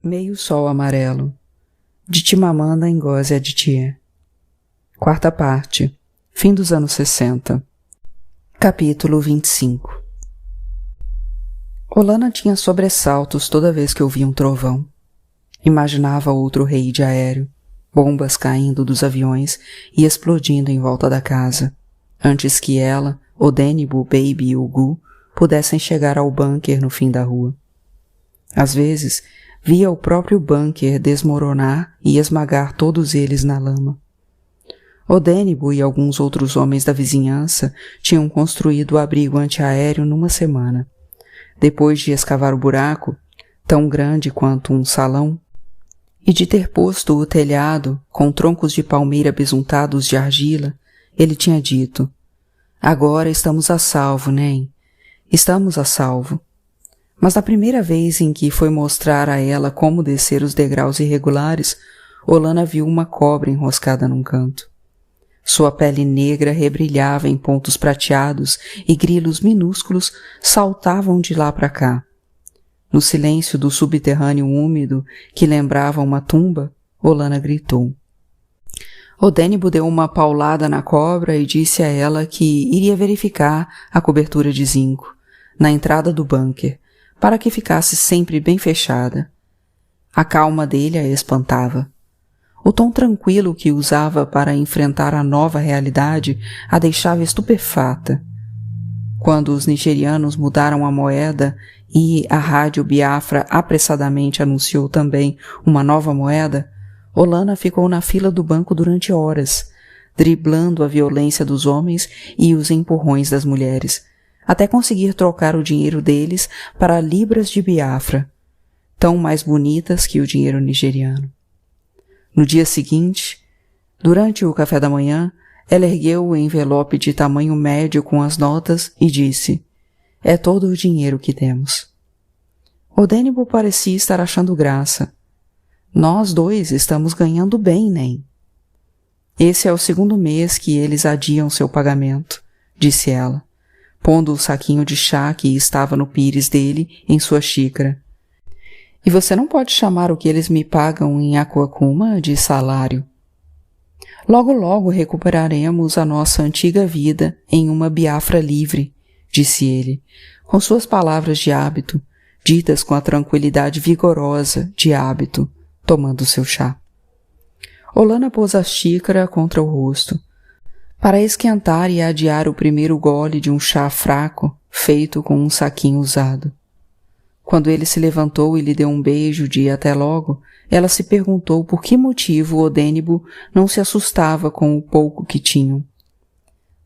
Meio Sol Amarelo, de Chimamanda Ngozi Adichie. Quarta parte, fim dos anos 60. Capítulo 25. Olana tinha sobressaltos toda vez que ouvia um trovão. Imaginava outro raid aéreo, bombas caindo dos aviões e explodindo em volta da casa, antes que ela, Odenigbo, Baby e Ugu pudessem chegar ao bunker no fim da rua. Às vezes, via o próprio bunker desmoronar e esmagar todos eles na lama. Odenigbo e alguns outros homens da vizinhança tinham construído o abrigo antiaéreo numa semana. Depois de escavar o buraco, tão grande quanto um salão, e de ter posto o telhado com troncos de palmeira besuntados de argila, ele tinha dito: "Agora estamos a salvo, Nen. Estamos a salvo." Mas na primeira vez em que foi mostrar a ela como descer os degraus irregulares, Olana viu uma cobra enroscada num canto. Sua pele negra rebrilhava em pontos prateados e grilos minúsculos saltavam de lá para cá. No silêncio do subterrâneo úmido, que lembrava uma tumba, Olana gritou. Odenigbo deu uma paulada na cobra e disse a ela que iria verificar a cobertura de zinco, na entrada do bunker, para que ficasse sempre bem fechada. A calma dele a espantava. O tom tranquilo que usava para enfrentar a nova realidade a deixava estupefata. Quando os nigerianos mudaram a moeda e a rádio Biafra apressadamente anunciou também uma nova moeda, Olana ficou na fila do banco durante horas, driblando a violência dos homens e os empurrões das mulheres, até conseguir trocar o dinheiro deles para libras de Biafra, tão mais bonitas que o dinheiro nigeriano. No dia seguinte, durante o café da manhã, ela ergueu o envelope de tamanho médio com as notas e disse: "É todo o dinheiro que temos." Odenigbo parecia estar achando graça. "Nós dois estamos ganhando bem, Nen." "Esse é o segundo mês que eles adiam seu pagamento," disse ela, pondo o saquinho de chá que estava no pires dele em sua xícara. "E você não pode chamar o que eles me pagam em Aquacuma de salário. Logo, logo recuperaremos a nossa antiga vida em uma Biafra livre," disse ele, com suas palavras de hábito, ditas com a tranquilidade vigorosa de hábito, tomando seu chá. Olana pôs a xícara contra o rosto, para esquentar e adiar o primeiro gole de um chá fraco, feito com um saquinho usado. Quando ele se levantou e lhe deu um beijo de até logo, ela se perguntou por que motivo Odenigbo não se assustava com o pouco que tinham.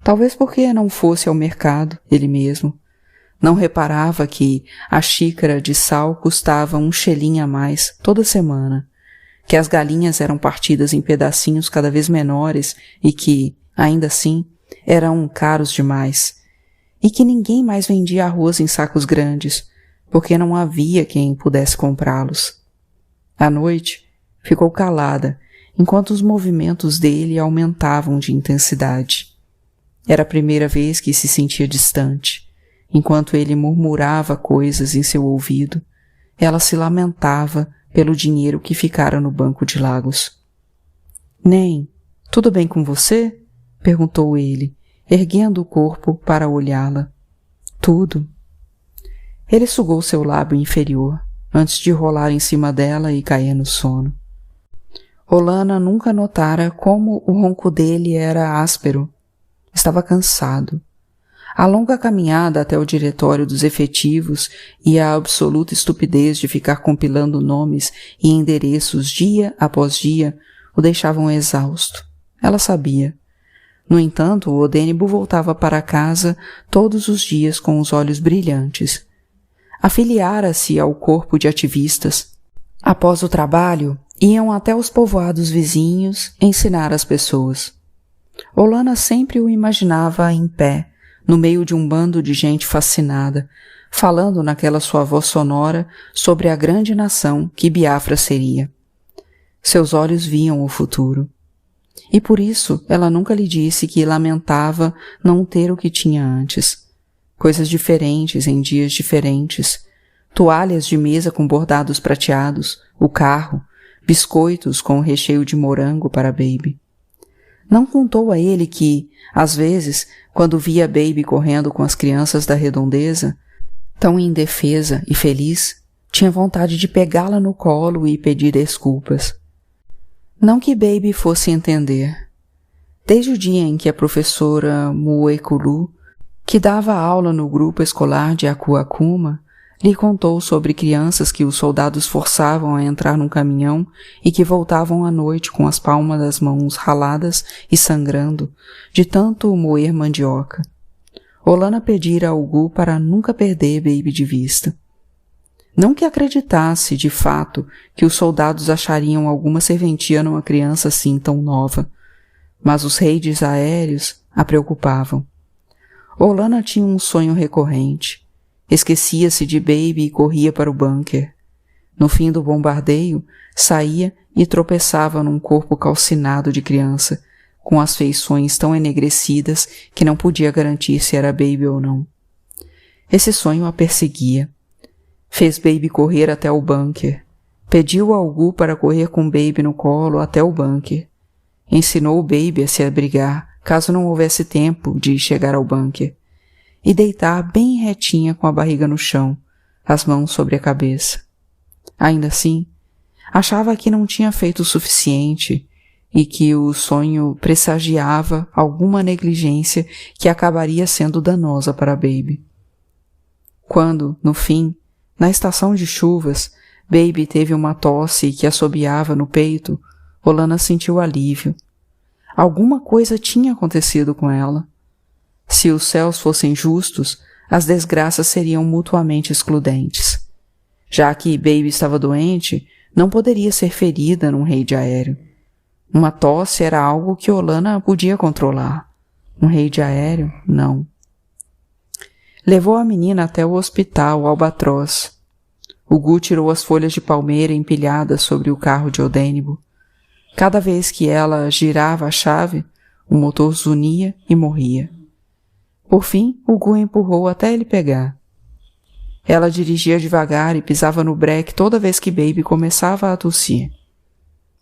Talvez porque não fosse ao mercado, ele mesmo. Não reparava que a xícara de sal custava um xelim a mais toda semana, que as galinhas eram partidas em pedacinhos cada vez menores e que, ainda assim, eram caros demais, e que ninguém mais vendia arroz em sacos grandes, porque não havia quem pudesse comprá-los. À noite, ficou calada, enquanto os movimentos dele aumentavam de intensidade. Era a primeira vez que se sentia distante. Enquanto ele murmurava coisas em seu ouvido, ela se lamentava pelo dinheiro que ficara no banco de Lagos. "Nen, tudo bem com você?" perguntou ele, erguendo o corpo para olhá-la. "Tudo." Ele sugou seu lábio inferior, antes de rolar em cima dela e cair no sono. Olana nunca notara como o ronco dele era áspero. Estava cansado. A longa caminhada até o diretório dos efetivos e a absoluta estupidez de ficar compilando nomes e endereços dia após dia o deixavam exausto. Ela sabia. No entanto, o Odenigbo voltava para casa todos os dias com os olhos brilhantes. Afiliara-se ao corpo de ativistas. Após o trabalho, iam até os povoados vizinhos ensinar as pessoas. Olana sempre o imaginava em pé, no meio de um bando de gente fascinada, falando naquela sua voz sonora sobre a grande nação que Biafra seria. Seus olhos viam o futuro. E por isso ela nunca lhe disse que lamentava não ter o que tinha antes. Coisas diferentes em dias diferentes, toalhas de mesa com bordados prateados, o carro, biscoitos com recheio de morango para Baby. Não contou a ele que, às vezes, quando via Baby correndo com as crianças da redondeza, tão indefesa e feliz, tinha vontade de pegá-la no colo e pedir desculpas. Não que Baby fosse entender. Desde o dia em que a professora Muekulu, que dava aula no grupo escolar de Akuakuma, lhe contou sobre crianças que os soldados forçavam a entrar num caminhão e que voltavam à noite com as palmas das mãos raladas e sangrando, de tanto moer mandioca. Olana pedira ao Gu para nunca perder Baby de vista. Não que acreditasse, de fato, que os soldados achariam alguma serventia numa criança assim tão nova, mas os raids aéreos a preocupavam. Olana tinha um sonho recorrente. Esquecia-se de Baby e corria para o bunker. No fim do bombardeio, saía e tropeçava num corpo calcinado de criança, com as feições tão enegrecidas que não podia garantir se era Baby ou não. Esse sonho a perseguia. Fez Baby correr até o bunker. Pediu ao Gu para correr com Baby no colo até o bunker. Ensinou Baby a se abrigar, caso não houvesse tempo de chegar ao bunker, e deitar bem retinha com a barriga no chão, as mãos sobre a cabeça. Ainda assim, achava que não tinha feito o suficiente e que o sonho pressagiava alguma negligência que acabaria sendo danosa para Baby. Quando, no fim, na estação de chuvas, Baby teve uma tosse que assobiava no peito, Olana sentiu alívio. Alguma coisa tinha acontecido com ela. Se os céus fossem justos, as desgraças seriam mutuamente excludentes. Já que Baby estava doente, não poderia ser ferida num raid aéreo. Uma tosse era algo que Olana podia controlar. Um raid aéreo, não. Levou a menina até o hospital Albatroz. O Gu tirou as folhas de palmeira empilhadas sobre o carro de Odênibo. Cada vez que ela girava a chave, o motor zunia e morria. Por fim, o Gu empurrou até ele pegar. Ela dirigia devagar e pisava no breque toda vez que Baby começava a tossir.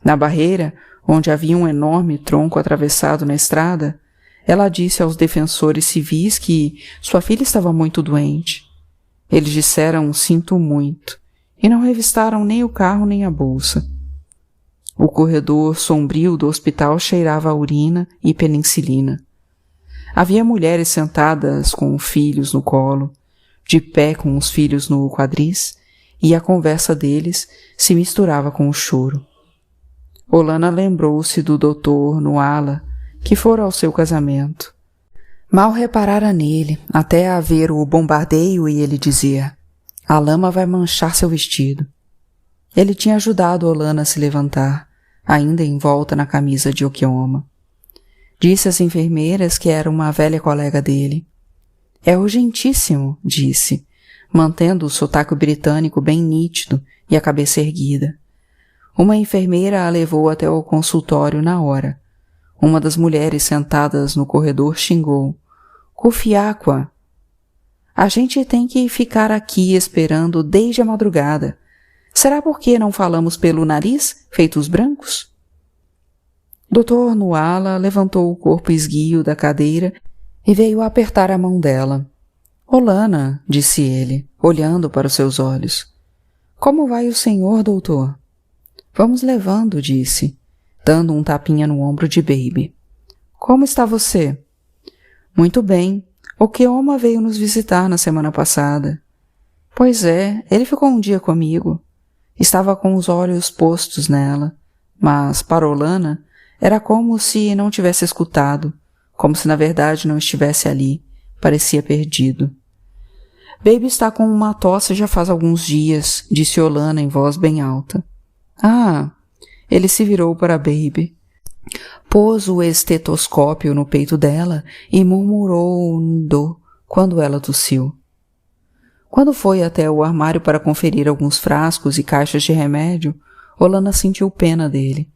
Na barreira, onde havia um enorme tronco atravessado na estrada, ela disse aos defensores civis que sua filha estava muito doente. Eles disseram "sinto muito" e não revistaram nem o carro nem a bolsa. O corredor sombrio do hospital cheirava a urina e penicilina. Havia mulheres sentadas com filhos no colo, de pé com os filhos no quadris, e a conversa deles se misturava com o choro. Olana lembrou-se do Dr. Nuala, que fora ao seu casamento. Mal reparara nele, até haver o bombardeio e ele dizer: "A lama vai manchar seu vestido." Ele tinha ajudado Olana a se levantar, ainda envolta na camisa de Okioma. Disse às enfermeiras que era uma velha colega dele. "É urgentíssimo", disse, mantendo o sotaque britânico bem nítido e a cabeça erguida. Uma enfermeira a levou até o consultório na hora. Uma das mulheres sentadas no corredor xingou: "Kufiakwa! A gente tem que ficar aqui esperando desde a madrugada. Será porque não falamos pelo nariz, feitos brancos?" Dr. Nuala levantou o corpo esguio da cadeira e veio apertar a mão dela. "Olana", disse ele, olhando para os seus olhos. "Como vai o senhor, doutor?" "Vamos levando", disse, dando um tapinha no ombro de Baby. "Como está você?" "Muito bem. Okioma veio nos visitar na semana passada." "Pois é, ele ficou um dia comigo." Estava com os olhos postos nela, mas, para Olana, era como se não tivesse escutado, como se na verdade não estivesse ali, parecia perdido. "Baby está com uma tosse já faz alguns dias", disse Olana em voz bem alta. "Ah!" Ele se virou para Baby. Pôs o estetoscópio no peito dela e murmurou um "do" quando ela tossiu. Quando foi até o armário para conferir alguns frascos e caixas de remédio, Olana sentiu pena dele,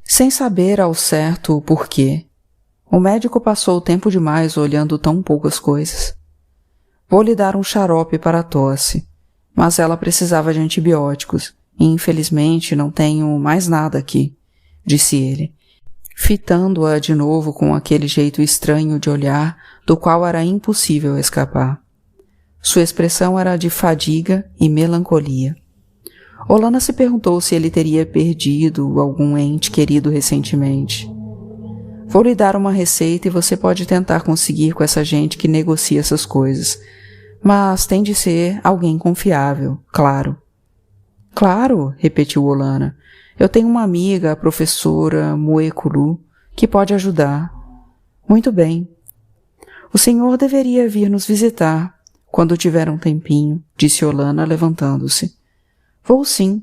sem saber ao certo o porquê. O médico passou tempo demais olhando tão poucas coisas. "Vou lhe dar um xarope para a tosse", mas ela precisava de antibióticos e infelizmente não tenho mais nada aqui, disse ele, fitando-a de novo com aquele jeito estranho de olhar do qual era impossível escapar. Sua expressão era de fadiga e melancolia. Olana se perguntou se ele teria perdido algum ente querido recentemente. Vou lhe dar uma receita e você pode tentar conseguir com essa gente que negocia essas coisas. Mas tem de ser alguém confiável, claro. Claro, repetiu Olana. Eu tenho uma amiga, a professora Moekulu, que pode ajudar. Muito bem. O senhor deveria vir nos visitar quando tiver um tempinho, disse Olana, levantando-se. Vou sim.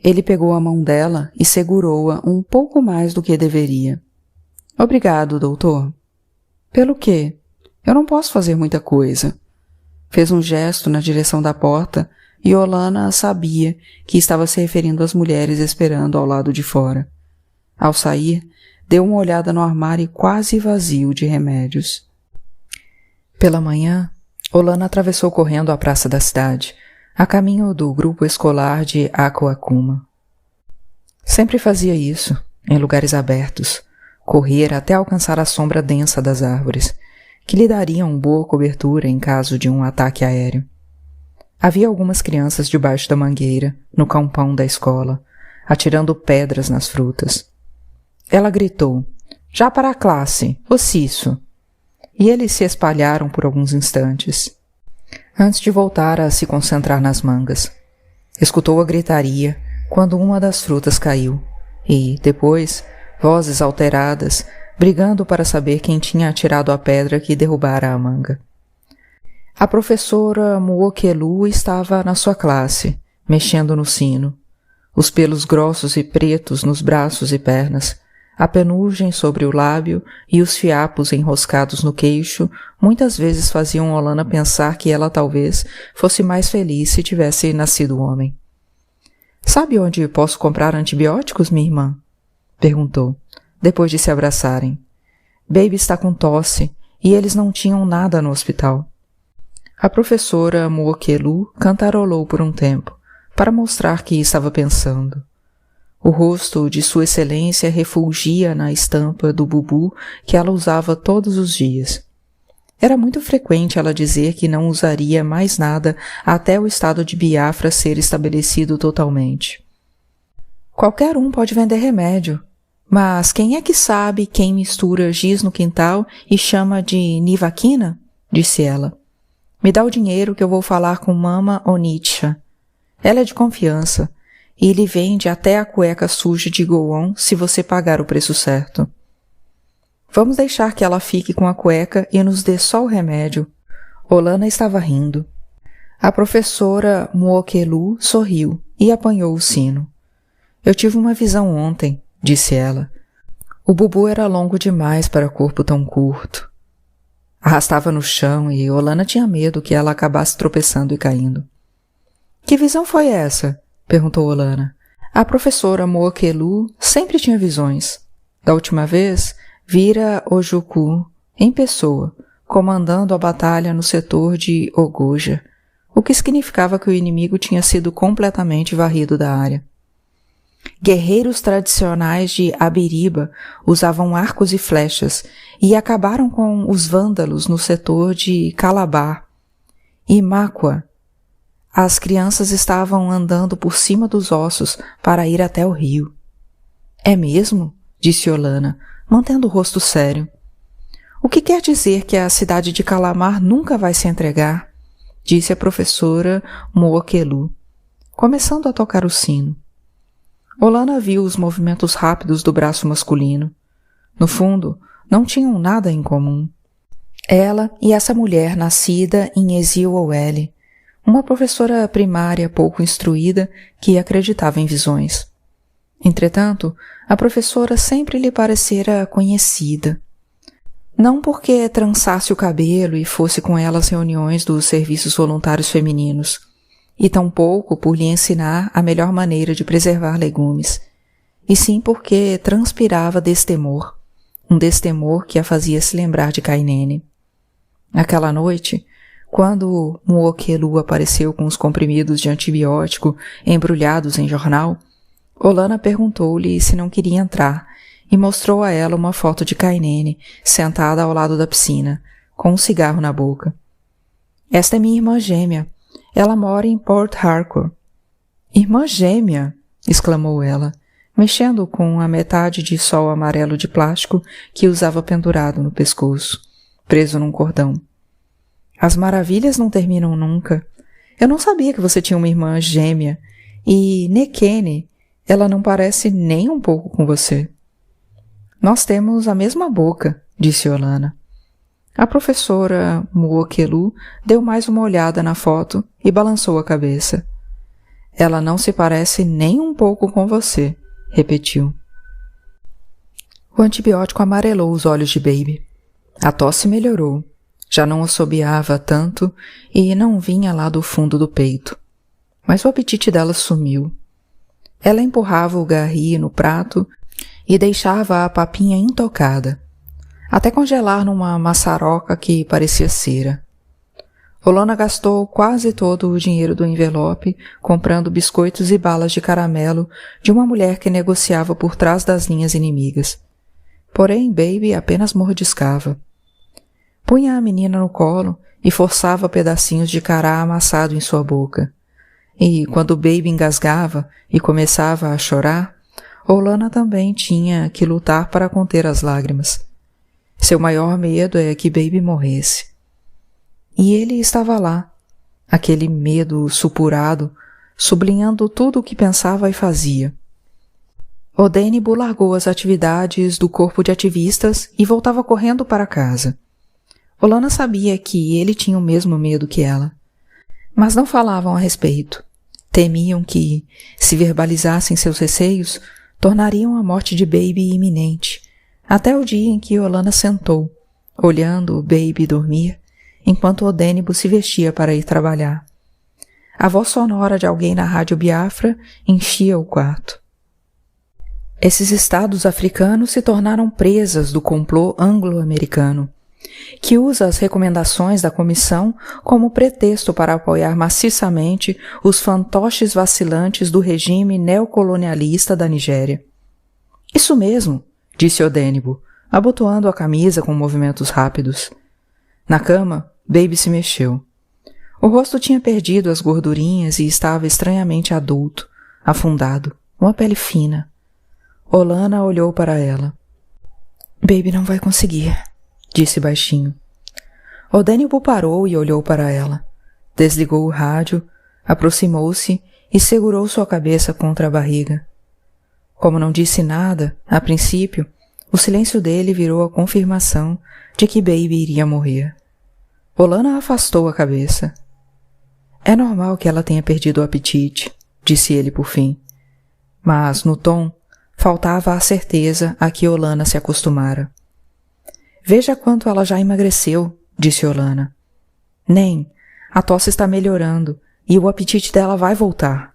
Ele pegou a mão dela e segurou-a um pouco mais do que deveria. Obrigado, doutor. Pelo quê? Eu não posso fazer muita coisa. Fez um gesto na direção da porta e Olana sabia que estava se referindo às mulheres esperando ao lado de fora. Ao sair, deu uma olhada no armário quase vazio de remédios. Pela manhã, Olana atravessou correndo a praça da cidade, a caminho do grupo escolar de Aquacuma. Sempre fazia isso, em lugares abertos, correr até alcançar a sombra densa das árvores, que lhe dariam boa cobertura em caso de um ataque aéreo. Havia algumas crianças debaixo da mangueira, no campão da escola, atirando pedras nas frutas. Ela gritou, já para a classe, ô Cisso! E eles se espalharam por alguns instantes, antes de voltar a se concentrar nas mangas. Escutou a gritaria quando uma das frutas caiu, e, depois, vozes alteradas, brigando para saber quem tinha atirado a pedra que derrubara a manga. A professora Muokelu estava na sua classe, mexendo no sino, os pelos grossos e pretos nos braços e pernas, a penugem sobre o lábio e os fiapos enroscados no queixo muitas vezes faziam Olana pensar que ela talvez fosse mais feliz se tivesse nascido homem. Sabe onde posso comprar antibióticos, minha irmã? Perguntou, depois de se abraçarem. Baby está com tosse e eles não tinham nada no hospital. A professora Muokelu cantarolou por um tempo, para mostrar que estava pensando. O rosto de Sua Excelência refulgia na estampa do bubu que ela usava todos os dias. Era muito frequente ela dizer que não usaria mais nada até o estado de Biafra ser estabelecido totalmente. Qualquer um pode vender remédio, mas quem é que sabe quem mistura giz no quintal e chama de nivaquina? Disse ela. Me dá o dinheiro que eu vou falar com Mama Onitsha. Ela é de confiança e lhe vende até a cueca suja de Goon se você pagar o preço certo. Vamos deixar que ela fique com a cueca e nos dê só o remédio. Olana estava rindo. A professora Muokelu sorriu e apanhou o sino. Eu tive uma visão ontem, disse ela. O bubu era longo demais para corpo tão curto. Arrastava no chão e Olana tinha medo que ela acabasse tropeçando e caindo. Que visão foi essa? Perguntou Olana. A professora Muokelu sempre tinha visões. Da última vez, vira Ojuku, em pessoa, comandando a batalha no setor de Ogoja, o que significava que o inimigo tinha sido completamente varrido da área. Guerreiros tradicionais de Abiriba usavam arcos e flechas e acabaram com os vândalos no setor de Calabar e Makwa. As crianças estavam andando por cima dos ossos para ir até o rio. É mesmo? Disse Olana, mantendo o rosto sério. O que quer dizer que a cidade de Calamar nunca vai se entregar? Disse a professora Muokelu, começando a tocar o sino. Olana viu os movimentos rápidos do braço masculino. No fundo, não tinham nada em comum. Ela e essa mulher nascida em Eziowelle, uma professora primária pouco instruída que acreditava em visões. Entretanto, a professora sempre lhe parecera conhecida. Não porque trançasse o cabelo e fosse com ela às reuniões dos serviços voluntários femininos, e tampouco por lhe ensinar a melhor maneira de preservar legumes, e sim porque transpirava destemor, um destemor que a fazia se lembrar de Kainene. Naquela noite, Quando Muokelu apareceu com os comprimidos de antibiótico embrulhados em jornal, Olana perguntou-lhe se não queria entrar e mostrou a ela uma foto de Kainene sentada ao lado da piscina, com um cigarro na boca. Esta é minha irmã gêmea. Ela mora em Port Harcourt. Irmã gêmea! Exclamou ela, mexendo com a metade de sol amarelo de plástico que usava pendurado no pescoço, preso num cordão. As maravilhas não terminam nunca. Eu não sabia que você tinha uma irmã gêmea. E Nekene, ela não parece nem um pouco com você. Nós temos a mesma boca, disse Olana. A professora Muokelu deu mais uma olhada na foto e balançou a cabeça. Ela não se parece nem um pouco com você, repetiu. O antibiótico amarelou os olhos de Baby. A tosse melhorou. Já não assobiava tanto e não vinha lá do fundo do peito. Mas o apetite dela sumiu. Ela empurrava o garri no prato e deixava a papinha intocada, até congelar numa maçaroca que parecia cera. Olana gastou quase todo o dinheiro do envelope comprando biscoitos e balas de caramelo de uma mulher que negociava por trás das linhas inimigas. Porém, Baby apenas mordiscava. Punha a menina no colo e forçava pedacinhos de cará amassado em sua boca. E, quando Baby engasgava e começava a chorar, Olana também tinha que lutar para conter as lágrimas. Seu maior medo é que Baby morresse. E ele estava lá, aquele medo supurado, sublinhando tudo o que pensava e fazia. Odênibo largou as atividades do corpo de ativistas e voltava correndo para casa. Olana sabia que ele tinha o mesmo medo que ela, mas não falavam a respeito. Temiam que, se verbalizassem seus receios, tornariam a morte de Baby iminente, até o dia em que Olana sentou, olhando Baby dormir, enquanto Odênibo se vestia para ir trabalhar. A voz sonora de alguém na rádio Biafra enchia o quarto. Esses estados africanos se tornaram presas do complô anglo-americano, que usa as recomendações da comissão como pretexto para apoiar maciçamente os fantoches vacilantes do regime neocolonialista da Nigéria. Isso mesmo, disse Odênibo, abotoando a camisa com movimentos rápidos. Na cama, Baby se mexeu. O rosto tinha perdido as gordurinhas e estava estranhamente adulto, afundado, uma pele fina. Olana olhou para ela. Baby não vai conseguir, disse baixinho. Odênibo parou e olhou para ela. Desligou o rádio, aproximou-se e segurou sua cabeça contra a barriga. Como não disse nada, a princípio, o silêncio dele virou a confirmação de que Baby iria morrer. Olana afastou a cabeça. É normal que ela tenha perdido o apetite, disse ele por fim. Mas, no tom, faltava a certeza a que Olana se acostumara. Veja quanto ela já emagreceu, disse Olana. Nem, a tosse está melhorando e o apetite dela vai voltar.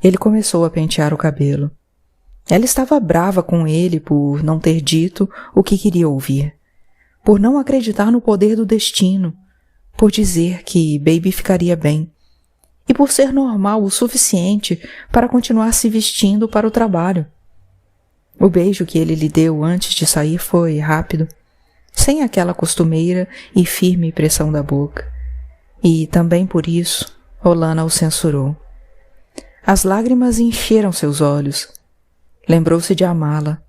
Ele começou a pentear o cabelo. Ela estava brava com ele por não ter dito o que queria ouvir, por não acreditar no poder do destino, por dizer que Baby ficaria bem e por ser normal o suficiente para continuar se vestindo para o trabalho. O beijo que ele lhe deu antes de sair foi rápido, sem aquela costumeira e firme pressão da boca. E, também por isso, Olana o censurou. As lágrimas encheram seus olhos. Lembrou-se de Amala.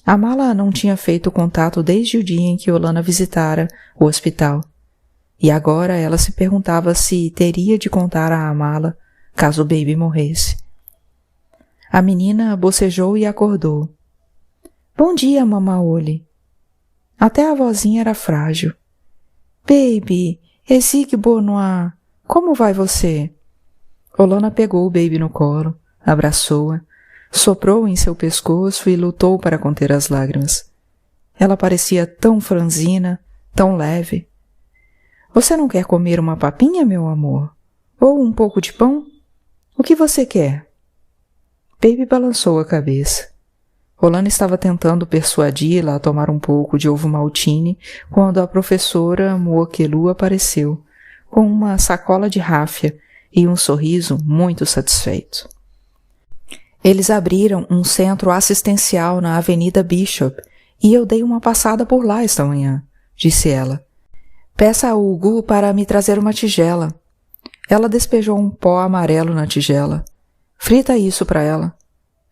Amala não tinha feito contato desde o dia em que Olana visitara o hospital. E agora ela se perguntava se teria de contar a Amala caso o Baby morresse. A menina bocejou e acordou. Bom dia, Mamaoli. Até a vozinha era frágil. Baby, Ezig Bonoir, como vai você? Olana pegou o Baby no colo, abraçou-a, soprou em seu pescoço e lutou para conter as lágrimas. Ela parecia tão franzina, tão leve. Você não quer comer uma papinha, meu amor? Ou um pouco de pão? O que você quer? Baby balançou a cabeça. Olana estava tentando persuadi-la a tomar um pouco de ovo maltine quando a professora Muokelu apareceu, com uma sacola de ráfia e um sorriso muito satisfeito. Eles abriram um centro assistencial na Avenida Bishop e eu dei uma passada por lá esta manhã, disse ela. Peça ao Hugo para me trazer uma tigela. Ela despejou um pó amarelo na tigela. Frita isso para ela.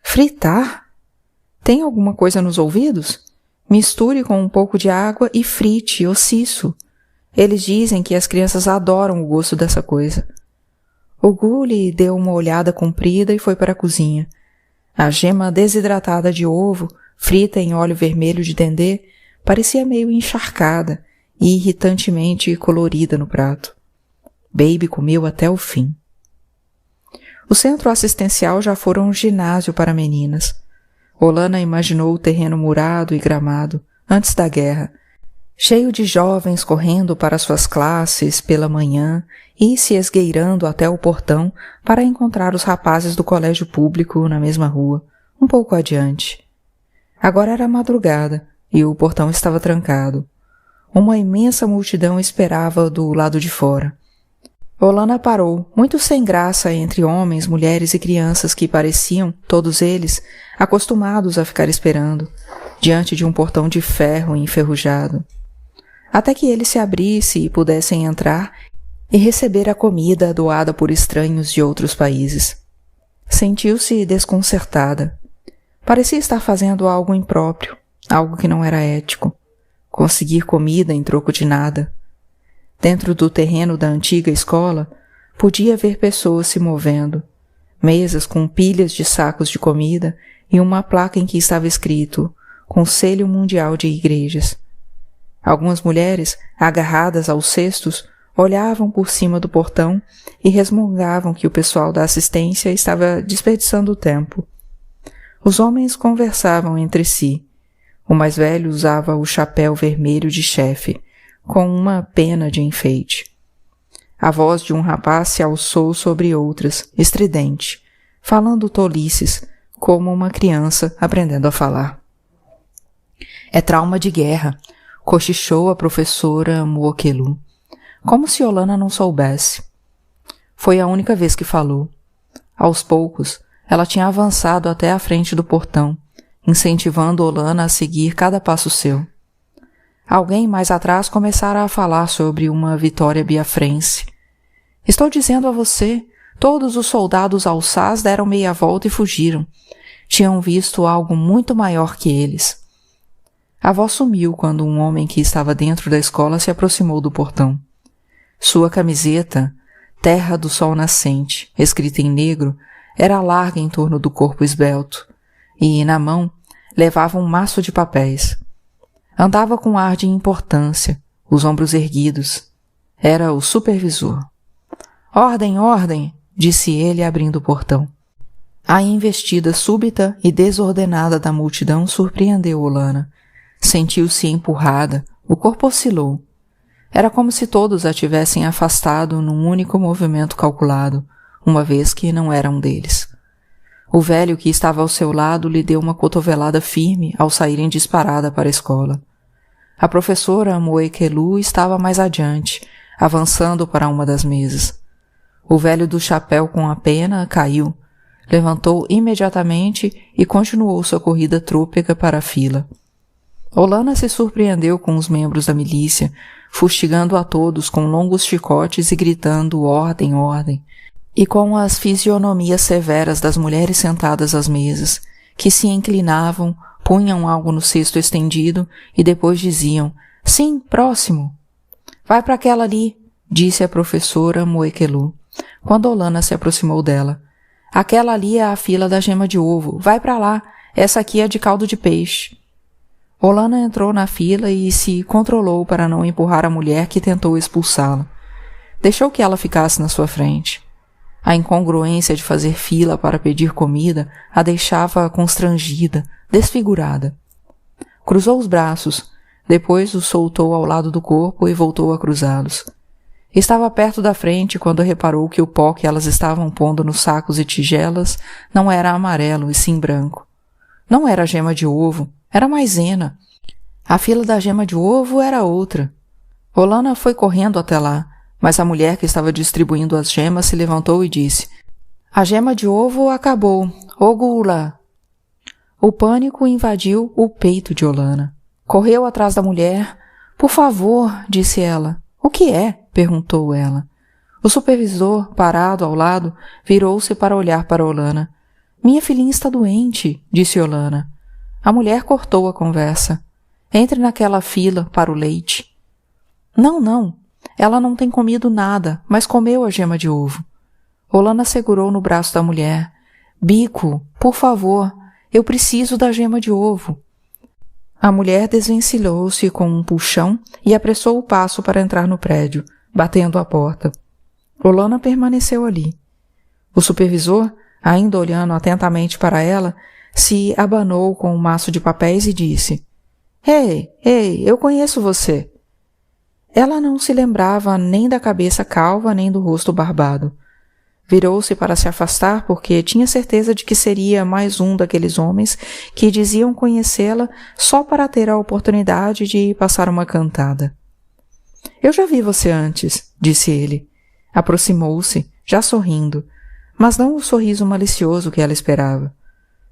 Fritar? Tem alguma coisa nos ouvidos? Misture com um pouco de água e frite o cisso. Eles dizem que as crianças adoram o gosto dessa coisa. Hugo lhe deu uma olhada comprida e foi para a cozinha. A gema desidratada de ovo, frita em óleo vermelho de dendê, parecia meio encharcada e irritantemente colorida no prato. Baby comeu até o fim. O centro assistencial já fora um ginásio para meninas. Olana imaginou o terreno murado e gramado, antes da guerra, cheio de jovens correndo para suas classes pela manhã e se esgueirando até o portão para encontrar os rapazes do colégio público na mesma rua, um pouco adiante. Agora era madrugada e o portão estava trancado. Uma imensa multidão esperava do lado de fora. Olana parou, muito sem graça entre homens, mulheres e crianças que pareciam, todos eles, acostumados a ficar esperando, diante de um portão de ferro enferrujado. Até que ele se abrisse e pudessem entrar e receber a comida doada por estranhos de outros países. Sentiu-se desconcertada. Parecia estar fazendo algo impróprio, algo que não era ético. Conseguir comida em troco de nada. Dentro do terreno da antiga escola, podia ver pessoas se movendo, mesas com pilhas de sacos de comida e uma placa em que estava escrito Conselho Mundial de Igrejas. Algumas mulheres, agarradas aos cestos, olhavam por cima do portão e resmungavam que o pessoal da assistência estava desperdiçando o tempo. Os homens conversavam entre si. O mais velho usava o chapéu vermelho de chefe, com uma pena de enfeite. A voz de um rapaz se alçou sobre outras, estridente, falando tolices, como uma criança aprendendo a falar. É trauma de guerra, cochichou a professora Muokelu, como se Olana não soubesse. Foi a única vez que falou. Aos poucos, ela tinha avançado até a frente do portão, incentivando Olana a seguir cada passo seu. Alguém mais atrás começara a falar sobre uma vitória biafrense. Estou dizendo a você, todos os soldados alçás deram meia volta e fugiram. Tinham visto algo muito maior que eles. A voz sumiu quando um homem que estava dentro da escola se aproximou do portão. Sua camiseta, Terra do Sol Nascente, escrita em negro, era larga em torno do corpo esbelto, e, na mão, levava um maço de papéis. Andava com ar de importância, os ombros erguidos. Era o supervisor. Ordem, ordem, disse ele abrindo o portão. A investida súbita e desordenada da multidão surpreendeu Olana. Sentiu-se empurrada, o corpo oscilou. Era como se todos a tivessem afastado num único movimento calculado, uma vez que não era um deles. O velho que estava ao seu lado lhe deu uma cotovelada firme ao saírem disparada para a escola. A professora Muokelu estava mais adiante, avançando para uma das mesas. O velho do chapéu com a pena caiu, levantou imediatamente e continuou sua corrida trôpega para a fila. Olana se surpreendeu com os membros da milícia, fustigando a todos com longos chicotes e gritando ordem, ordem, e com as fisionomias severas das mulheres sentadas às mesas, que se inclinavam, punham algo no cesto estendido e depois diziam, sim, próximo. Vai para aquela ali, disse a professora Muokelu, quando Olana se aproximou dela. Aquela ali é a fila da gema de ovo, vai para lá, essa aqui é de caldo de peixe. Olana entrou na fila e se controlou para não empurrar a mulher que tentou expulsá-la. Deixou que ela ficasse na sua frente. A incongruência de fazer fila para pedir comida a deixava constrangida, desfigurada. Cruzou os braços, depois os soltou ao lado do corpo e voltou a cruzá-los. Estava perto da frente quando reparou que o pó que elas estavam pondo nos sacos e tigelas não era amarelo e sim branco. Não era gema de ovo, era maisena. A fila da gema de ovo era outra. Olana foi correndo até lá, mas a mulher que estava distribuindo as gemas se levantou e disse: "A gema de ovo acabou. Ô gula!" O pânico invadiu o peito de Olana. Correu atrás da mulher. "Por favor", disse ela. "O que é?" perguntou ela. O supervisor, parado ao lado, virou-se para olhar para Olana. "Minha filhinha está doente", disse Olana. A mulher cortou a conversa. "Entre naquela fila para o leite." Não. Ela não tem comido nada, mas comeu a gema de ovo." Olana segurou no braço da mulher. "Bico, por favor, eu preciso da gema de ovo." A mulher desvencilhou-se com um puxão e apressou o passo para entrar no prédio, batendo a porta. Olana permaneceu ali. O supervisor, ainda olhando atentamente para ela, se abanou com um maço de papéis e disse: Ei, eu conheço você." Ela não se lembrava nem da cabeça calva nem do rosto barbado. Virou-se para se afastar porque tinha certeza de que seria mais um daqueles homens que diziam conhecê-la só para ter a oportunidade de passar uma cantada. "Eu já vi você antes", disse ele. Aproximou-se, já sorrindo, mas não o sorriso malicioso que ela esperava.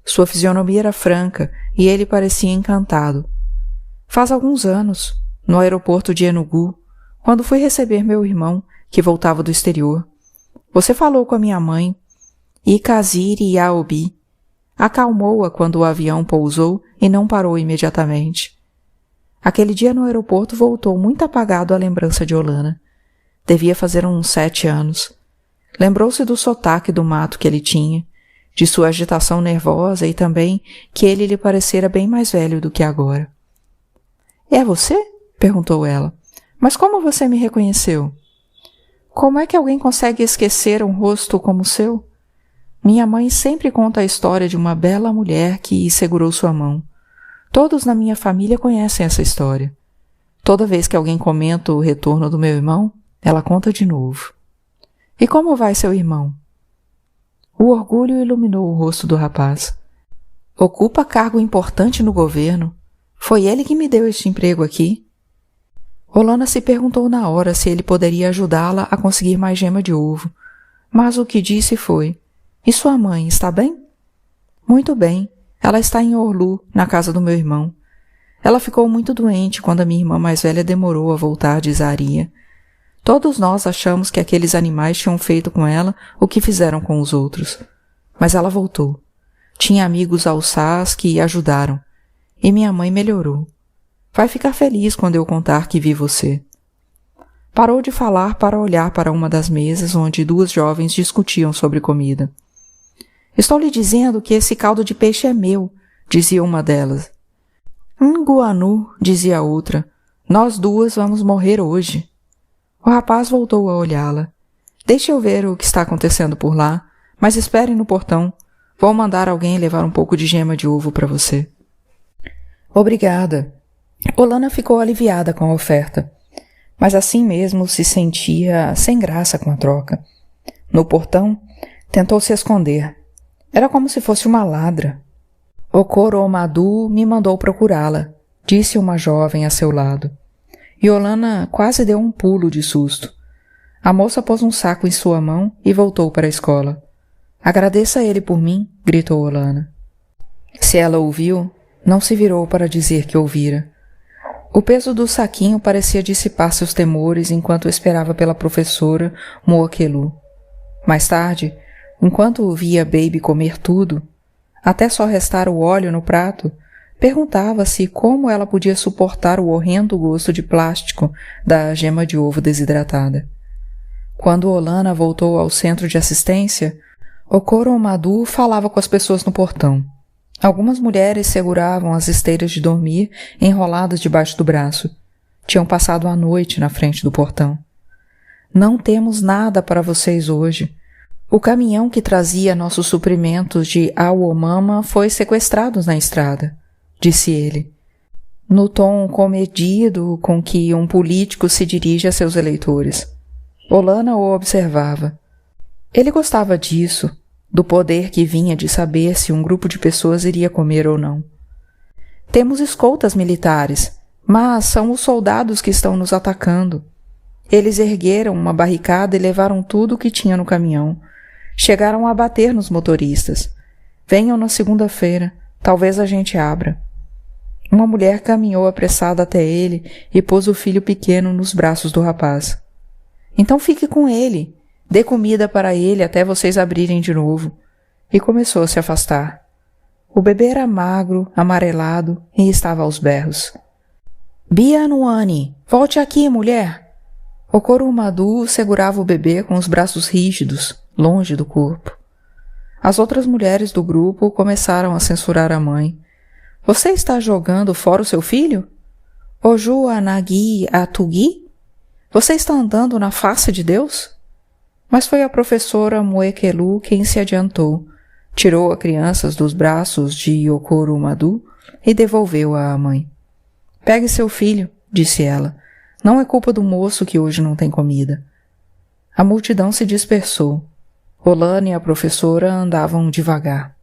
Sua fisionomia era franca e ele parecia encantado. "Faz alguns anos, no aeroporto de Enugu, quando fui receber meu irmão, que voltava do exterior. Você falou com a minha mãe, Ikaziri Yaobi. Acalmou-a quando o avião pousou e não parou imediatamente. Aquele dia no aeroporto voltou muito apagado à lembrança de Olana. Devia fazer uns 7 anos. Lembrou-se do sotaque do mato que ele tinha, de sua agitação nervosa e também que ele lhe parecera bem mais velho do que agora. "É você?" perguntou ela. "Mas como você me reconheceu?" "Como é que alguém consegue esquecer um rosto como o seu? Minha mãe sempre conta a história de uma bela mulher que segurou sua mão. Todos na minha família conhecem essa história. Toda vez que alguém comenta o retorno do meu irmão, ela conta de novo." "E como vai seu irmão?" O orgulho iluminou o rosto do rapaz. "Ocupa cargo importante no governo. Foi ele que me deu este emprego aqui." Olana se perguntou na hora se ele poderia ajudá-la a conseguir mais gema de ovo, mas o que disse foi: "E sua mãe está bem?" "Muito bem. Ela está em Orlu, na casa do meu irmão. Ela ficou muito doente quando a minha irmã mais velha demorou a voltar de Zaria. Todos nós achamos que aqueles animais tinham feito com ela o que fizeram com os outros. Mas ela voltou. Tinha amigos alçás que ajudaram. E minha mãe melhorou. Vai ficar feliz quando eu contar que vi você." Parou de falar para olhar para uma das mesas onde 2 jovens discutiam sobre comida. "Estou lhe dizendo que esse caldo de peixe é meu", dizia uma delas. "Guanu", dizia a outra. "Nós 2 vamos morrer hoje." O rapaz voltou a olhá-la. "Deixe eu ver o que está acontecendo por lá, mas espere no portão. Vou mandar alguém levar um pouco de gema de ovo para você." "Obrigada." Olana ficou aliviada com a oferta, mas assim mesmo se sentia sem graça com a troca. No portão, tentou se esconder. Era como se fosse uma ladra. "Okoro Madu me mandou procurá-la", disse uma jovem a seu lado. E Olana quase deu um pulo de susto. A moça pôs um saco em sua mão e voltou para a escola. "Agradeça a ele por mim", gritou Olana. Se ela ouviu, não se virou para dizer que ouvira. O peso do saquinho parecia dissipar seus temores enquanto esperava pela professora Moakelu. Mais tarde, enquanto via Baby comer tudo, até só restar o óleo no prato, perguntava-se como ela podia suportar o horrendo gosto de plástico da gema de ovo desidratada. Quando Olana voltou ao centro de assistência, Okoro Madu falava com as pessoas no portão. Algumas mulheres seguravam as esteiras de dormir enroladas debaixo do braço. Tinham passado a noite na frente do portão. "Não temos nada para vocês hoje. O caminhão que trazia nossos suprimentos de Awomama foi sequestrado na estrada", disse ele, no tom comedido com que um político se dirige a seus eleitores. Olana o observava. Ele gostava disso, do poder que vinha de saber se um grupo de pessoas iria comer ou não. "Temos escoltas militares, mas são os soldados que estão nos atacando. Eles ergueram uma barricada e levaram tudo o que tinha no caminhão. Chegaram a bater nos motoristas. Venham na segunda-feira, talvez a gente abra. Uma mulher caminhou apressada até ele e pôs o filho pequeno nos braços do rapaz. Então fique com ele, dê comida para ele até vocês abrirem de novo. E começou a se afastar. O bebê era magro, amarelado e estava aos berros. Bianuane, volte aqui, mulher! O Corumadu segurava o bebê com os braços rígidos, longe do corpo. As outras mulheres do grupo começaram a censurar a mãe. Você está jogando fora o seu filho? Oju Anagi Atugi? Você está andando na face de Deus? Mas foi a professora Muekelu quem se adiantou, tirou a criança dos braços de Okorumadu e devolveu-a à mãe. Pegue seu filho, disse ela. Não é culpa do moço que hoje não tem comida. A multidão se dispersou. Olana e a professora andavam devagar.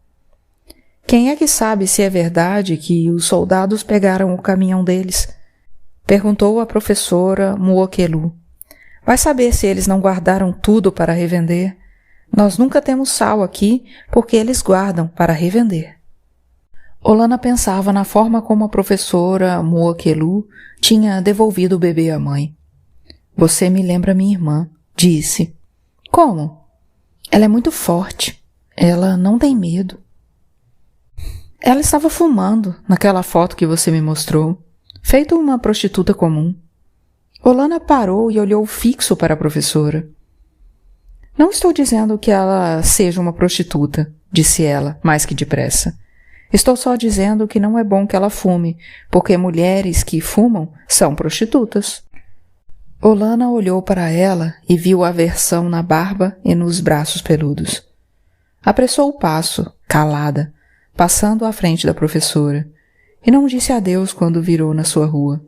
Quem é que sabe se é verdade que os soldados pegaram o caminhão deles? Perguntou a professora Muokelu. Vai saber se eles não guardaram tudo para revender. Nós nunca temos sal aqui porque eles guardam para revender. Olana pensava na forma como a professora Muokelu tinha devolvido o bebê à mãe. Você me lembra minha irmã, disse. Como? Ela é muito forte. Ela não tem medo. Ela estava fumando naquela foto que você me mostrou, feito uma prostituta comum. Olana parou e olhou fixo para a professora. Não estou dizendo que ela seja uma prostituta, disse ela, mais que depressa. Estou só dizendo que não é bom que ela fume, porque mulheres que fumam são prostitutas. Olana olhou para ela e viu aversão na barba e nos braços peludos. Apressou o passo, calada, passando à frente da professora, e não disse adeus quando virou na sua rua.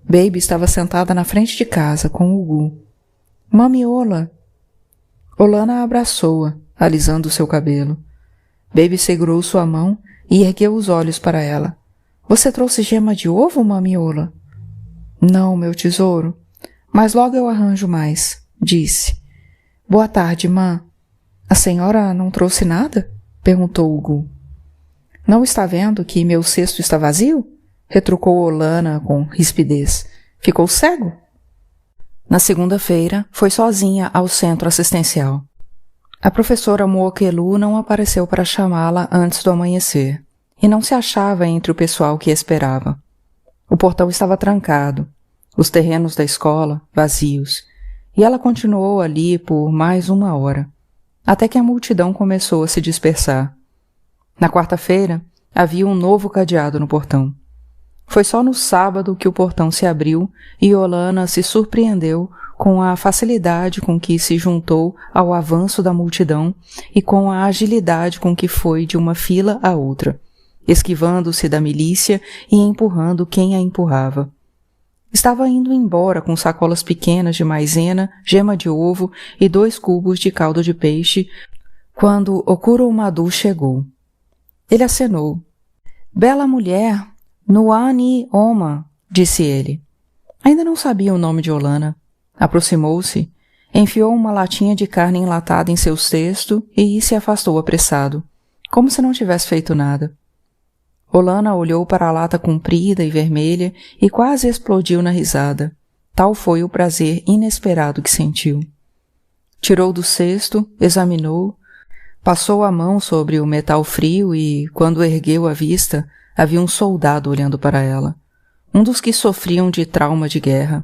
Baby estava sentada na frente de casa com o Gu. Mami Ola! Olana a abraçou-a, alisando seu cabelo. Baby segurou sua mão e ergueu os olhos para ela. Você trouxe gema de ovo, Mami Ola? Não, meu tesouro, mas logo eu arranjo mais, disse. Boa tarde, mã. A senhora não trouxe nada? Perguntou o Gu. Não está vendo que meu cesto está vazio? Retrucou Olana com rispidez. Ficou cego? Na segunda-feira, foi sozinha ao centro assistencial. A professora Muokelu não apareceu para chamá-la antes do amanhecer, e não se achava entre o pessoal que esperava. O portão estava trancado, os terrenos da escola vazios, e ela continuou ali por mais 1 hora, até que a multidão começou a se dispersar. Na quarta-feira, havia um novo cadeado no portão. Foi só no sábado que o portão se abriu e Olana se surpreendeu com a facilidade com que se juntou ao avanço da multidão e com a agilidade com que foi de uma fila a outra, esquivando-se da milícia e empurrando quem a empurrava. Estava indo embora com sacolas pequenas de maisena, gema de ovo e 2 cubos de caldo de peixe, quando Okurumadu chegou. Ele acenou. Bela mulher, Nuani Oma, disse ele. Ainda não sabia o nome de Olana. Aproximou-se, enfiou uma latinha de carne enlatada em seu cesto e se afastou apressado, como se não tivesse feito nada. Olana olhou para a lata comprida e vermelha e quase explodiu na risada. Tal foi o prazer inesperado que sentiu. Tirou do cesto, examinou, passou a mão sobre o metal frio e, quando ergueu a vista, havia um soldado olhando para ela, um dos que sofriam de trauma de guerra.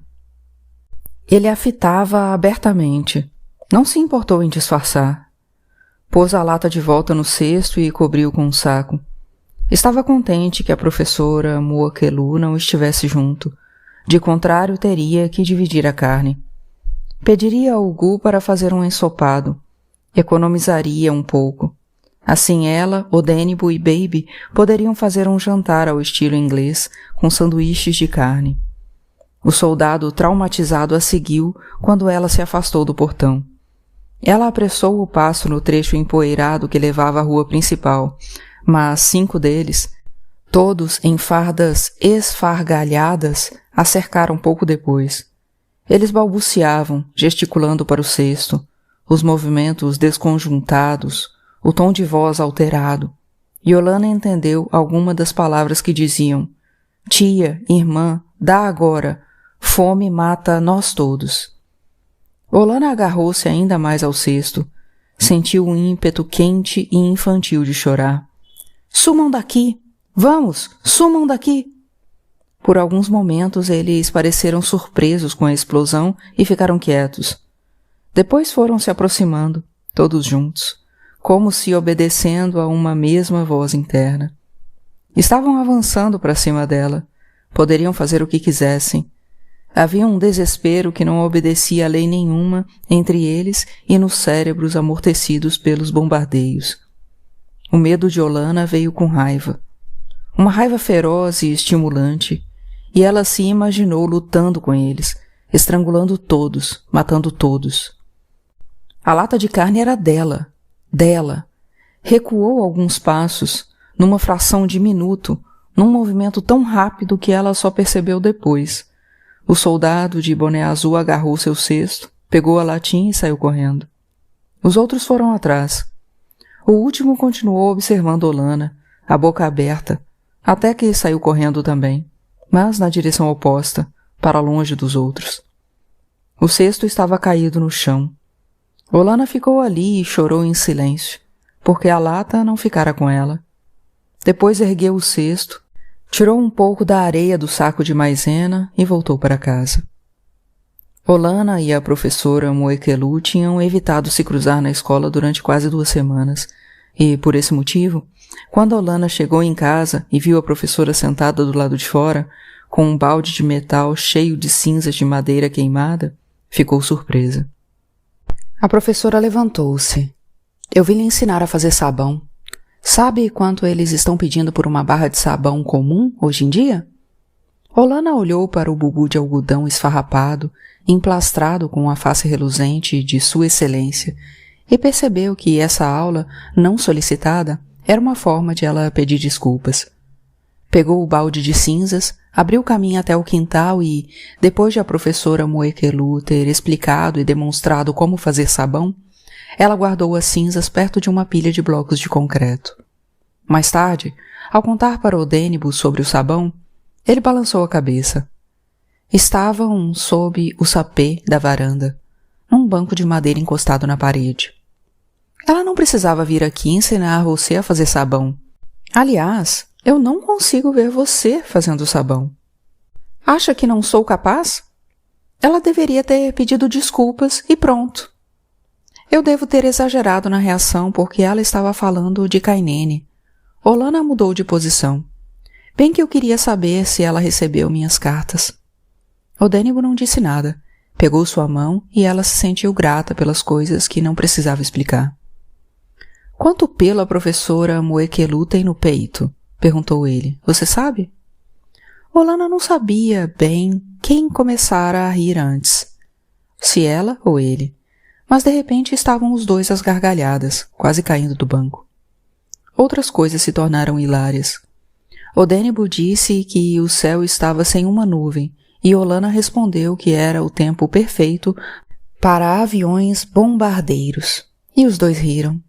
Ele a fitava abertamente. Não se importou em disfarçar. Pôs a lata de volta no cesto e cobriu com um saco. Estava contente que a professora Muokelu não estivesse junto. De contrário, teria que dividir a carne. Pediria ao Gu para fazer um ensopado. Economizaria um pouco. Assim ela, Odenibo e Baby poderiam fazer um jantar ao estilo inglês, com sanduíches de carne. O soldado traumatizado a seguiu quando ela se afastou do portão. Ela apressou o passo no trecho empoeirado que levava à rua principal, mas 5 deles, todos em fardas esfargalhadas, a cercaram pouco depois. Eles balbuciavam, gesticulando para o cesto, os movimentos desconjuntados, o tom de voz alterado, e Olana entendeu alguma das palavras que diziam: tia, irmã, dá agora, fome mata nós todos. Olana agarrou-se ainda mais ao cesto, sentiu um ímpeto quente e infantil de chorar. Sumam daqui! Vamos, sumam daqui! Por alguns momentos eles pareceram surpresos com a explosão e ficaram quietos. Depois foram se aproximando, todos juntos, como se obedecendo a uma mesma voz interna. Estavam avançando para cima dela. Poderiam fazer o que quisessem. Havia um desespero que não obedecia a lei nenhuma entre eles e nos cérebros amortecidos pelos bombardeios. O medo de Olana veio com raiva. Uma raiva feroz e estimulante, e ela se imaginou lutando com eles, estrangulando todos, matando todos. A lata de carne era dela. Recuou alguns passos, numa fração de minuto, num movimento tão rápido que ela só percebeu depois. O soldado de boné azul agarrou seu cesto, pegou a latinha e saiu correndo. Os outros foram atrás. O último continuou observando Olana, a boca aberta, até que saiu correndo também, mas na direção oposta, para longe dos outros. O cesto estava caído no chão. Olana ficou ali e chorou em silêncio, porque a lata não ficara com ela. Depois ergueu o cesto, tirou um pouco da areia do saco de maisena e voltou para casa. Olana e a professora Moekelu tinham evitado se cruzar na escola durante quase 2 semanas, e, por esse motivo, quando Olana chegou em casa e viu a professora sentada do lado de fora, com um balde de metal cheio de cinzas de madeira queimada, ficou surpresa. A professora levantou-se. Eu vim lhe ensinar a fazer sabão. Sabe quanto eles estão pedindo por uma barra de sabão comum hoje em dia? Olana olhou para o bubu de algodão esfarrapado, emplastrado com a face reluzente de Sua Excelência, e percebeu que essa aula, não solicitada, era uma forma de ela pedir desculpas. Pegou o balde de cinzas, abriu o caminho até o quintal e, depois de a professora Moekelu ter explicado e demonstrado como fazer sabão, ela guardou as cinzas perto de uma pilha de blocos de concreto. Mais tarde, ao contar para Odênibo sobre o sabão, ele balançou a cabeça. Estavam sob o sapê da varanda, num banco de madeira encostado na parede. Ela não precisava vir aqui ensinar você a fazer sabão. Aliás, eu não consigo ver você fazendo sabão. Acha que não sou capaz? Ela deveria ter pedido desculpas e pronto. Eu devo ter exagerado na reação porque ela estava falando de Kainene. Olana mudou de posição. Bem que eu queria saber se ela recebeu minhas cartas. Odênibo não disse nada. Pegou sua mão e ela se sentiu grata pelas coisas que não precisava explicar. Quanto pelo a professora Moekelu tem no peito? Perguntou ele. Você sabe? Olana não sabia bem quem começara a rir antes. Se ela ou ele. Mas de repente estavam os dois às gargalhadas, quase caindo do banco. Outras coisas se tornaram hilárias. Odênibo disse que o céu estava sem uma nuvem, e Olana respondeu que era o tempo perfeito para aviões bombardeiros. E os dois riram.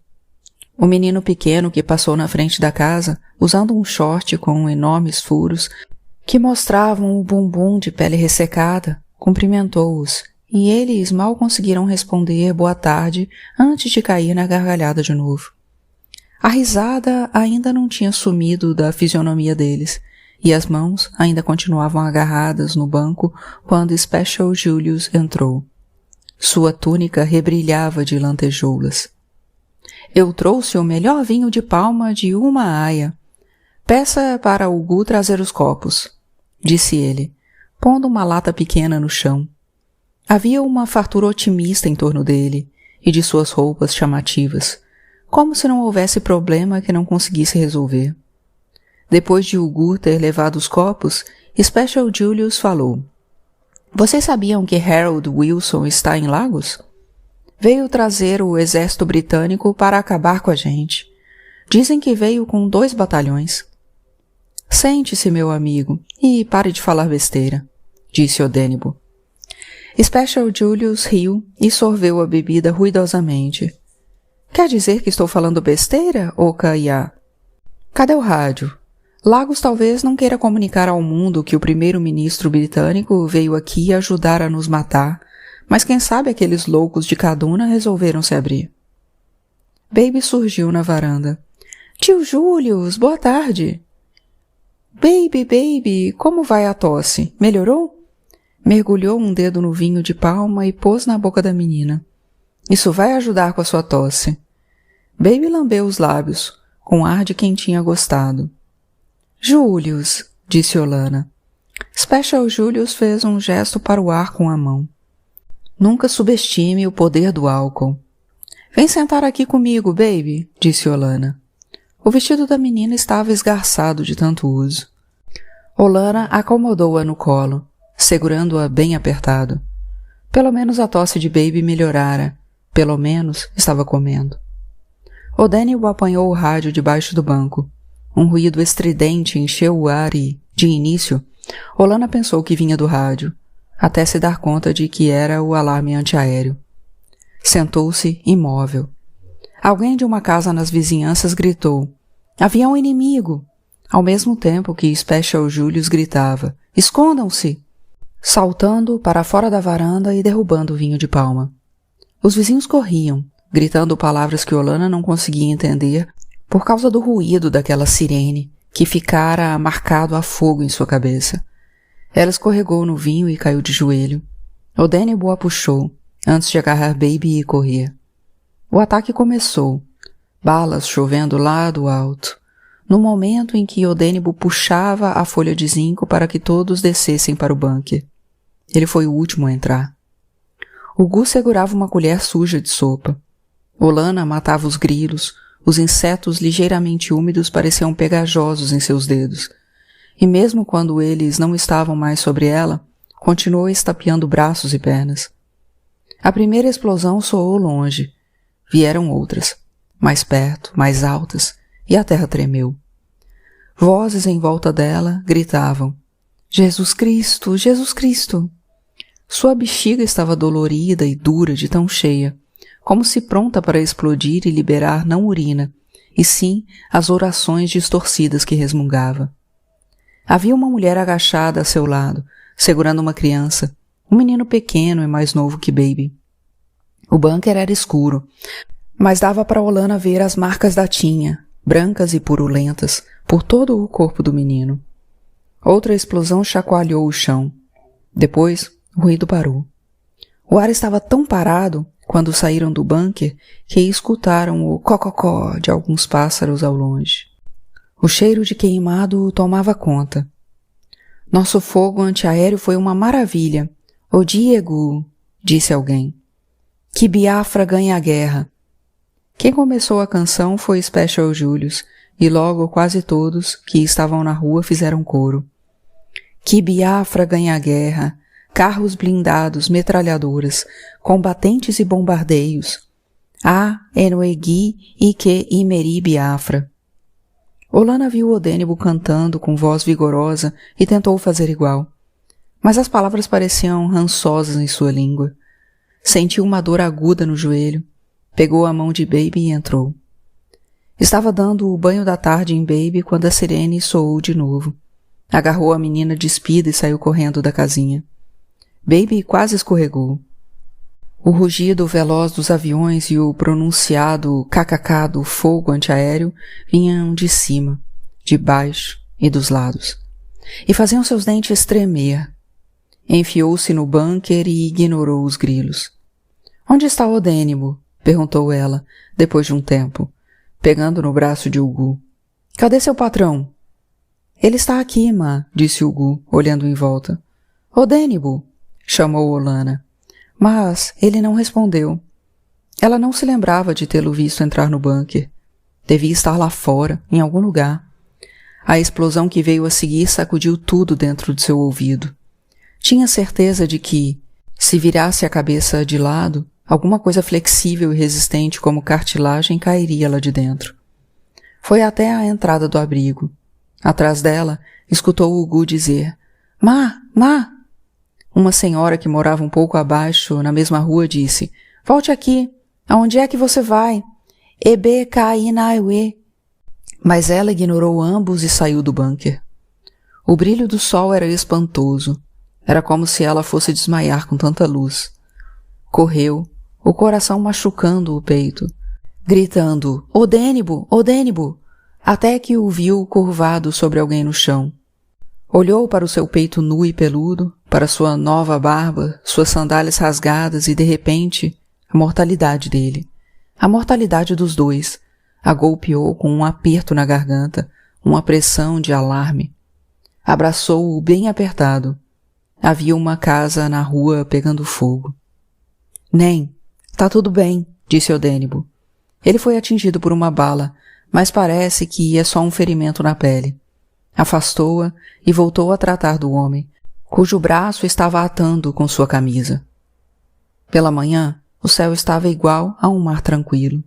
O menino pequeno que passou na frente da casa, usando um short com enormes furos, que mostravam o bumbum de pele ressecada, cumprimentou-os, e eles mal conseguiram responder boa tarde antes de cair na gargalhada de novo. A risada ainda não tinha sumido da fisionomia deles, e as mãos ainda continuavam agarradas no banco quando Special Julius entrou. Sua túnica rebrilhava de lantejoulas. Eu trouxe o melhor vinho de palma de uma aia. Peça para o Gu trazer os copos, disse ele, pondo uma lata pequena no chão. Havia uma fartura otimista em torno dele e de suas roupas chamativas, como se não houvesse problema que não conseguisse resolver. Depois de Gu ter levado os copos, Special Julius falou. Vocês sabiam que Harold Wilson está em Lagos? Veio trazer o exército britânico para acabar com a gente. Dizem que veio com 2 batalhões. Sente-se, meu amigo, e pare de falar besteira, disse Odênibo. Special Julius riu e sorveu a bebida ruidosamente. Quer dizer que estou falando besteira, Okaya? Cadê o rádio? Lagos talvez não queira comunicar ao mundo que o primeiro-ministro britânico veio aqui ajudar a nos matar, mas quem sabe aqueles loucos de Kaduna resolveram se abrir. Baby surgiu na varanda. Tio Julius, boa tarde. Baby, como vai a tosse? Melhorou? Mergulhou um dedo no vinho de palma e pôs na boca da menina. Isso vai ajudar com a sua tosse. Baby lambeu os lábios, com ar de quem tinha gostado. Julius, disse Olana. Special Julius fez um gesto para o ar com a mão. Nunca subestime o poder do álcool. Vem sentar aqui comigo, baby, disse Olana. O vestido da menina estava esgarçado de tanto uso. Olana acomodou-a no colo, segurando-a bem apertado. Pelo menos a tosse de Baby melhorara. Pelo menos estava comendo. Odenio apanhou o rádio debaixo do banco. Um ruído estridente encheu o ar e, de início, Olana pensou que vinha do rádio, até se dar conta de que era o alarme antiaéreo. Sentou-se imóvel. Alguém de uma casa nas vizinhanças gritou. Havia um inimigo! Ao mesmo tempo que Special Julius gritava. Escondam-se! Saltando para fora da varanda e derrubando o vinho de palma. Os vizinhos corriam, gritando palavras que Olana não conseguia entender por causa do ruído daquela sirene que ficara marcado a fogo em sua cabeça. Ela escorregou no vinho e caiu de joelho. Odenio a puxou, antes de agarrar Baby e correr. O ataque começou, balas chovendo lá do alto, no momento em que Odenio puxava a folha de zinco para que todos descessem para o bunker. Ele foi o último a entrar. O Gu segurava uma colher suja de sopa. Olana matava os grilos, os insetos ligeiramente úmidos pareciam pegajosos em seus dedos, e mesmo quando eles não estavam mais sobre ela, continuou estapeando braços e pernas. A primeira explosão soou longe. Vieram outras, mais perto, mais altas, e a terra tremeu. Vozes em volta dela gritavam, Jesus Cristo, Jesus Cristo! Sua bexiga estava dolorida e dura de tão cheia, como se pronta para explodir e liberar não urina, e sim as orações distorcidas que resmungava. Havia uma mulher agachada a seu lado, segurando uma criança, um menino pequeno e mais novo que Baby. O bunker era escuro, mas dava para Olana ver as marcas da tinha, brancas e purulentas, por todo o corpo do menino. Outra explosão chacoalhou o chão. Depois, o ruído parou. O ar estava tão parado, quando saíram do bunker, que escutaram o cococó de alguns pássaros ao longe. O cheiro de queimado tomava conta. Nosso fogo antiaéreo foi uma maravilha. Ô Diego, disse alguém. Que Biafra ganha a guerra. Quem começou a canção foi Special Julius, e logo quase todos que estavam na rua fizeram coro. Que Biafra ganha a guerra, carros blindados, metralhadoras, combatentes e bombardeios. Ah, Enoegui e que Imeri Biafra. Olana viu Odenio cantando com voz vigorosa e tentou fazer igual. Mas as palavras pareciam rançosas em sua língua. Sentiu uma dor aguda no joelho. Pegou a mão de Baby e entrou. Estava dando o banho da tarde em Baby quando a sirene soou de novo. Agarrou a menina despida e saiu correndo da casinha. Baby quase escorregou. O rugido veloz dos aviões e o pronunciado kkk do fogo antiaéreo vinham de cima, de baixo e dos lados, e faziam seus dentes tremer. Enfiou-se no bunker e ignorou os grilos. Onde está Odenio? Perguntou ela, depois de um tempo, pegando no braço de Ugu. Cadê seu patrão? Ele está aqui, má, disse Ugu, olhando em volta. Odenio, chamou Olana. Mas ele não respondeu. Ela não se lembrava de tê-lo visto entrar no bunker. Devia estar lá fora, em algum lugar. A explosão que veio a seguir sacudiu tudo dentro de seu ouvido. Tinha certeza de que, se virasse a cabeça de lado, alguma coisa flexível e resistente como cartilagem cairia lá de dentro. Foi até a entrada do abrigo. Atrás dela, escutou o Ugu dizer, Má! Uma senhora que morava um pouco abaixo, na mesma rua, disse: "Volte aqui. Aonde é que você vai?" "Ebe Kainaiwe." Mas ela ignorou ambos e saiu do bunker. O brilho do sol era espantoso. Era como se ela fosse desmaiar com tanta luz. Correu, o coração machucando o peito, gritando: "Odênibo! Odênibo!", até que o viu curvado sobre alguém no chão. Olhou para o seu peito nu e peludo, para sua nova barba, suas sandálias rasgadas e, de repente, a mortalidade dele. A mortalidade dos dois. A golpeou com um aperto na garganta, uma pressão de alarme. Abraçou-o bem apertado. Havia uma casa na rua pegando fogo. "Nem, tá tudo bem", disse Odênibo. Ele foi atingido por uma bala, mas parece que é só um ferimento na pele. Afastou-a e voltou a tratar do homem, cujo braço estava atando com sua camisa. Pela manhã, o céu estava igual a um mar tranquilo.